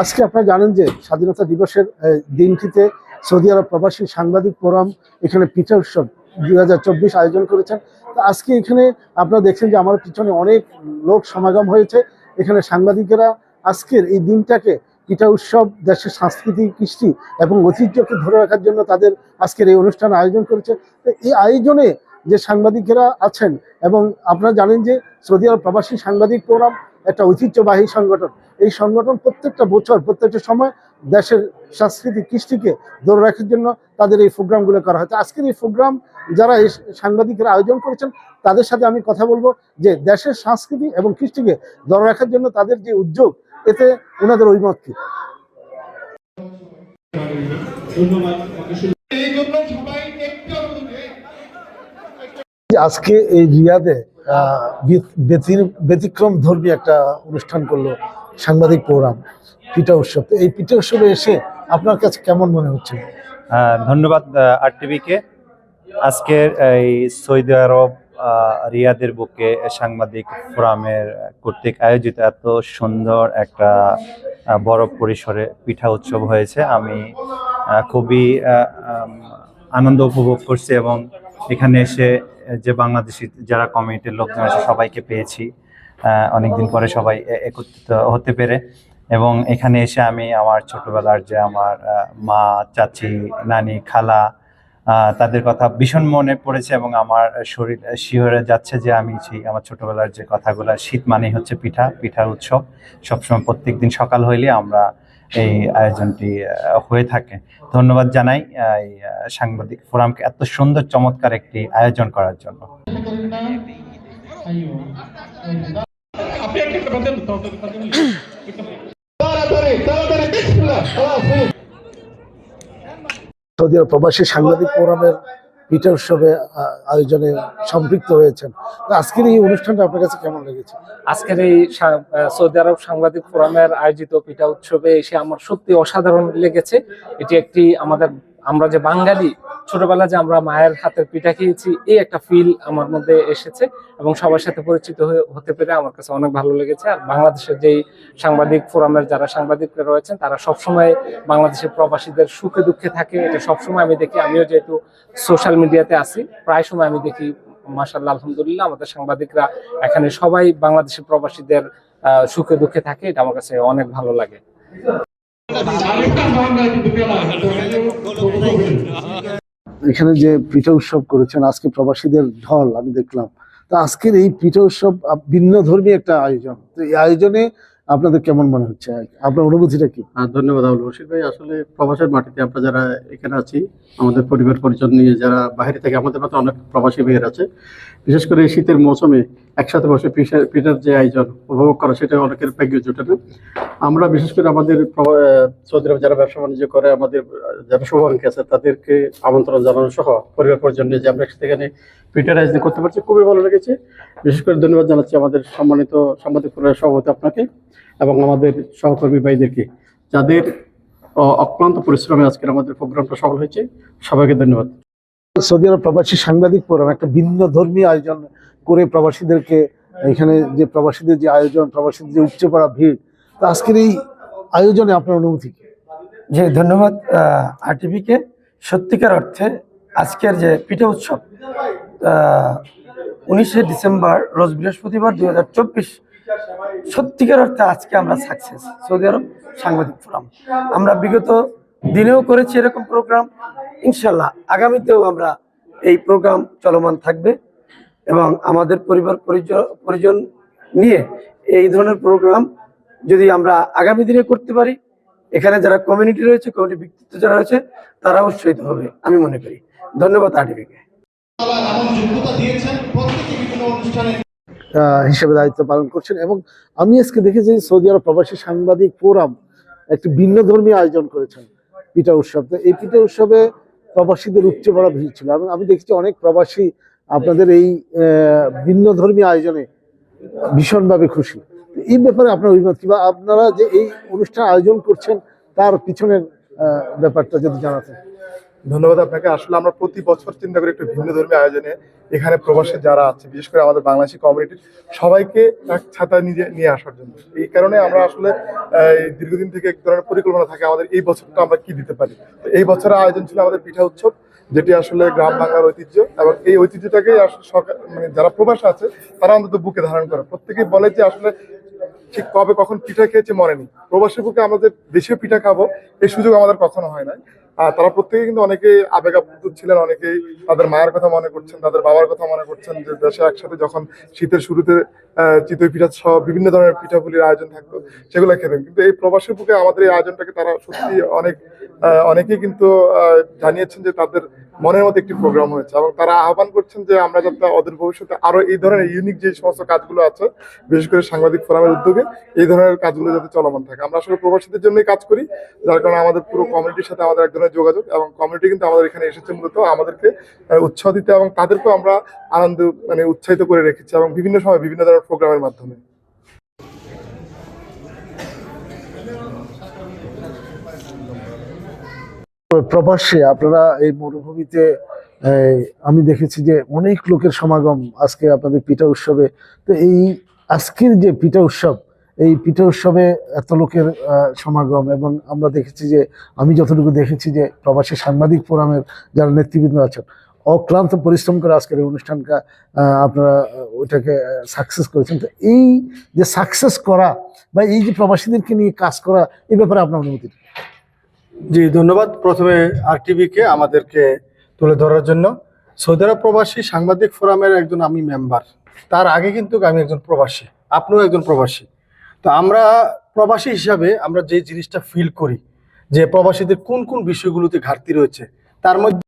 আজকে আপনারা জানেন যে স্বাধীনতা দিবসের দিনটিতে সৌদি আরব প্রবাসী সাংবাদিক ফোরাম এখানে পিঠা উৎসব 2024 আয়োজন করেছেন। তো আজকে এখানে আপনারা দেখছেন যে আমার পিছনে অনেক লোক সমাগম হয়েছে। এখানে সাংবাদিকেরা আজকের এই দিনটাকে পিঠা উৎসব দেশের সংস্কৃতি, কৃষ্টি এবং ঐতিহ্যকে ধরে রাখার জন্য তাদের আজকের এই অনুষ্ঠান আয়োজন করেছে। তো এই আয়োজনে যে সাংবাদিকেরা আছেন, এবং আপনারা জানেন যে সৌদি আরব প্রবাসী সাংবাদিক ফোরাম একটা ঐতিহ্যবাহী সংগঠন। এই সংগঠন প্রত্যেকটা বছর, প্রত্যেকটা সময় দেশের সাংস্কৃতিক কৃষ্টিকে ধরে রাখার জন্য তাদের এই প্রোগ্রামগুলো করা হচ্ছে। আজকের এই প্রোগ্রাম যারা এই সাংবাদিকরা আয়োজন করেছেন তাদের সাথে আমি কথা বলবো যে দেশের সংস্কৃতি এবং কৃষ্টিকে ধরে রাখার জন্য তাদের যে উদ্যোগ, এতে ওনাদের অভিমত কি। আজকে এই রিয়াদে ব্যতিক্রম ধর্মী একটা অনুষ্ঠান করলো সাংবাদিক ফোরাম, পিঠা উৎসব। এই পিঠা উৎসবে এসে আপনার কাছে কেমন মনে হচ্ছে? ধন্যবাদ আরটিভিকে। আজকের এই সৌদি আরব রিয়াদের বুকে সাংবাদিক ফোরামের কর্তৃক আয়োজিত এত সুন্দর একটা বড় পরিসরে পিঠা উৎসব হয়েছে। আমি খুবই আনন্দ উপভোগ করছি এবং এখানে এসে যে বাংলাদেশি যারা কমিউনিটির লোকজন আছে সবাইকে পেয়েছি অনেকদিন পরে, সবাই একত্রিত হতে পেরে। এবং এখানে এসে আমি আমার ছোটবেলার যে আমার মা, চাচি, নানি, খালা, তাদের কথা ভীষণ মনে পড়েছে এবং আমার শরীর শিহরে যাচ্ছে যে আমি আমার ছোটবেলার যে কথাগুলো। শীত মানেই হচ্ছে পিঠার উৎসব। সবসময় প্রত্যেক দিন সকাল হইলে আমরা এই আয়োজনটি হয়ে থাকে। ধন্যবাদ জানাই এই সাংবাদিক ফোরামকে এত সুন্দর চমৎকার একটি আয়োজন করার জন্য। সৌদি আরব প্রবাসী সাংবাদিক ফোরামের পিঠা উৎসবে আয়োজনে সম্পৃক্ত হয়েছেন। আজকের এই অনুষ্ঠানটা আপনার কাছে কেমন লেগেছে? আজকের এই সৌদি আরব সাংবাদিক ফোরামের আয়োজিত পিঠা উৎসবে এসে আমার সত্যি অসাধারণ লেগেছে। এটি একটি আমরা যে বাঙালি, ছোটবেলা যে আমরা মায়ের হাতের পিঠা খেয়েছি, এই একটা ফিল আমার মধ্যে এসেছে এবং সবার সাথে পরিচিত হতে পেরে আমার কাছে অনেক ভালো লেগেছে। আর বাংলাদেশের যেই সাংবাদিক ফোরামের যারা সাংবাদিকরা রয়েছেন তারা সবসময় বাংলাদেশের প্রবাসীদের সুখে দুঃখে থাকে, এটা সবসময় আমি দেখি। আমিও যেহেতু সোশ্যাল মিডিয়াতে আছি, প্রায় সময় আমি দেখি মাশাআল্লাহ আলহামদুলিল্লাহ আমাদের সাংবাদিকরা এখানে সবাই বাংলাদেশের প্রবাসীদের সুখে দুঃখে থাকে। এটা আমার কাছে অনেক ভালো লাগে। এখানে যে পিঠা উৎসব করেছেন আজকে প্রবাসীদের ঢল আমি দেখলাম। তো আজকের এই পিঠা উৎসব ভিন্ন ধর্মী একটা আয়োজন। তো এই আয়োজনে আপনাদের কেমন মনে হচ্ছে, আপনার অনুভূতিটা কি? ধন্যবাদ আবুল রশিদ ভাই। আসলে প্রবাসের মাটিতে আমরা যারা এখানে আছি, আমাদের পরিবার পরিজন নিয়ে যারা বাইরে থেকে, আমাদের মতো অনেক প্রবাসী ভাইয়ের আছে। বিশেষ করে এই শীতের মৌসুমে একসাথে বসে পিঠার যে আয়োজন উপভোগ করা, সেটা অনেকের ভাগ্য জোটে না। আমরা বিশেষ করে আমাদের সৌদি আরব যারা ব্যবসা বাণিজ্য করে, আমাদের যারা শুভাকাঙ্ক্ষী আছে তাদেরকে আমন্ত্রণ জানানো সহ পরিবার পরিজন নিয়ে যে আমরা সেখানে পিঠার আয়োজন করতে পারছি, খুবই ভালো লেগেছে। বিশেষ করে ধন্যবাদ জানাচ্ছি আমাদের সম্মানিত সাংবাদিক ফোরামের সভাপতি আপনাকে এবং আমাদের সহকর্মী ভাইদেরকে, যাদের অক্লান্ত পরিশ্রমে আজকের আমাদের প্রোগ্রামটা সফল হয়েছে। সবাইকে ধন্যবাদ। সৌদি আরব প্রবাসী সাংবাদিক ফোরাম একটা ভিন্ন ধর্মী আয়োজন করে প্রবাসীদেরকে, এখানে যে প্রবাসীদের যে আয়োজন, প্রবাসীদের যে উপচে পড়া ভিড়, তো আজকের এই আয়োজনে আপনার অনুভূতি? যে ধন্যবাদ আরটিভিকে। সত্যিকার অর্থে আজকের যে পিঠা উৎসব 19শে ডিসেম্বর রোজ বৃহস্পতিবার 2024, সত্যিকার অর্থে আজকে আমরা সাকসেস। সৌদি আরব সাংবাদিক ফোরাম আমরা বিগত দিনেও করেছি এরকম প্রোগ্রাম, ইনশাল্লাহ আগামীতেও আমরা এই প্রোগ্রাম চলমান থাকবে এবং আমাদের পরিবার পরিজন নিয়ে এই ধরনের প্রোগ্রাম যদি আমরা আগামী দিনে করতে পারি, এখানে যারা কমিউনিটি রয়েছে, কমিউনিটি ব্যক্তিত্ব যারা রয়েছে, তারা উৎসাহিত হবে আমি মনে করি। ধন্যবাদ আরটিভিকে। হিসেবে দায়িত্ব পালন করছেন এবং আমি আজকে দেখেছি সৌদি আরব প্রবাসী সাংবাদিক ফোরাম একটি ভিন্ন ধর্মী আয়োজন করেছেন পিঠা উৎসব। তো এই পিঠা উৎসবে প্রবাসীদের উপচে পড়া ভিড় ছিল এবং আমি দেখেছি অনেক প্রবাসী আপনাদের এই ভিন্ন ধর্মী আয়োজনে ভীষণভাবে খুশি। এই ব্যাপারে আপনার অভিমত কি, বা আপনারা যে এই অনুষ্ঠান আয়োজন করছেন তার পিছনের ব্যাপারটা যদি জানাতেন? ধন্যবাদ আপনাকে। আসলে আমরা প্রতি বছর চিন্তা করি একটু ভিন্ন ধর্মী আয়োজনে এখানে প্রবাসী যারা আছে, বিশেষ করে আমাদের বাংলাদেশি কমিউনিটির সবাইকে এক ছাতায় নিয়ে আসার জন্য। এই কারণে আমরা আসলে এই দীর্ঘদিন থেকে এক ধরনের পরিকল্পনা থাকে আমাদের এই বছরটা আমরা কি দিতে পারি। তো এই বছরের আয়োজন ছিল আমাদের পিঠা উৎসব, যেটি আসলে গ্রাম বাংলার ঐতিহ্য, এবং এই ঐতিহ্যটাকে আসলে মানে যারা প্রবাসে আছে তারা অন্তত বুকে ধারণ করে। প্রত্যেকেই বলে যে আসলে ঠিক কবে কখন পিঠা খেয়েছে মনে নেই, প্রবাসী বুকে আমাদের দেশীয় পিঠা খাবো এই সুযোগ আমাদের কখনো হয় না। আর তারা প্রত্যেকে কিন্তু অনেকেই আবেগ আপ্লুত ছিলেন, অনেকেই তাদের মায়ের কথা মনে করছেন, তাদের বাবার কথা মনে করছেন, যে দেশে একসাথে যখন শীতের শুরুতে চিতই পিঠা সহ বিভিন্ন ধরনের পিঠাপুলির আয়োজন থাকতো সেগুলো খেতেন। কিন্তু এই প্রবাসী বুকে আমাদের এই আয়োজনটাকে তারা সত্যি অনেকেই কিন্তু জানিয়েছেন যে তাদের মনের মতো একটি প্রোগ্রাম হয়েছে, এবং তারা আহ্বান করছেন যে আমরা যাতে অদূর ভবিষ্যতে আরো এই ধরনের ইউনিক যে সমস্ত কাজগুলো আছে, বিশেষ করে সাংবাদিক ফোরামের উদ্যোগে এই ধরনের কাজগুলো যাতে চলমান থাকে। আমরা আসলে প্রবাসীদের জন্যই কাজ করি, যার কারণে আমাদের পুরো কমিউনিটির সাথে আমাদের এক ধরনের যোগাযোগ, এবং কমিউনিটি কিন্তু আমাদের এখানে এসেছে মূলত আমাদেরকে উৎসাহ দিতে, এবং তাদেরকেও আমরা আনন্দ মানে উৎসাহিত করে রেখেছি, এবং বিভিন্ন সময় বিভিন্ন ধরনের প্রোগ্রামের মাধ্যমে। প্রবাসে আপনারা এই মরুভূমিতে আমি দেখেছি যে অনেক লোকের সমাগম আজকে আপনাদের পিঠা উৎসবে। তো এই আজকের যে পিঠা উৎসব, এই পিঠা উৎসবে এত লোকের সমাগম, এবং আমরা দেখেছি যে আমি যতটুকু দেখেছি যে প্রবাসী সাংবাদিক ফোরামের যারা নেতৃবৃন্দ আছেন অক্লান্ত পরিশ্রম করে আজকের এই অনুষ্ঠানটা আপনারা ওইটাকে সাকসেস করেছেন। তো এই যে সাকসেস করা বা এই যে প্রবাসীদেরকে নিয়ে কাজ করা, এই ব্যাপারে আপনার অনুমতি। জি, ধন্যবাদ প্রথমে আরটিভিকে আমাদেরকে তুলে ধরার জন্য। সৌদি আরব প্রবাসী সাংবাদিক ফোরামের একজন আমি মেম্বার, তার আগে কিন্তু আমি একজন প্রবাসী, আপনিও একজন প্রবাসী। তো আমরা প্রবাসী হিসাবে আমরা যে জিনিসটা ফিল করি যে প্রবাসীদের কোন কোন বিষয়গুলোতে ঘাটতি রয়েছে, তার মধ্যে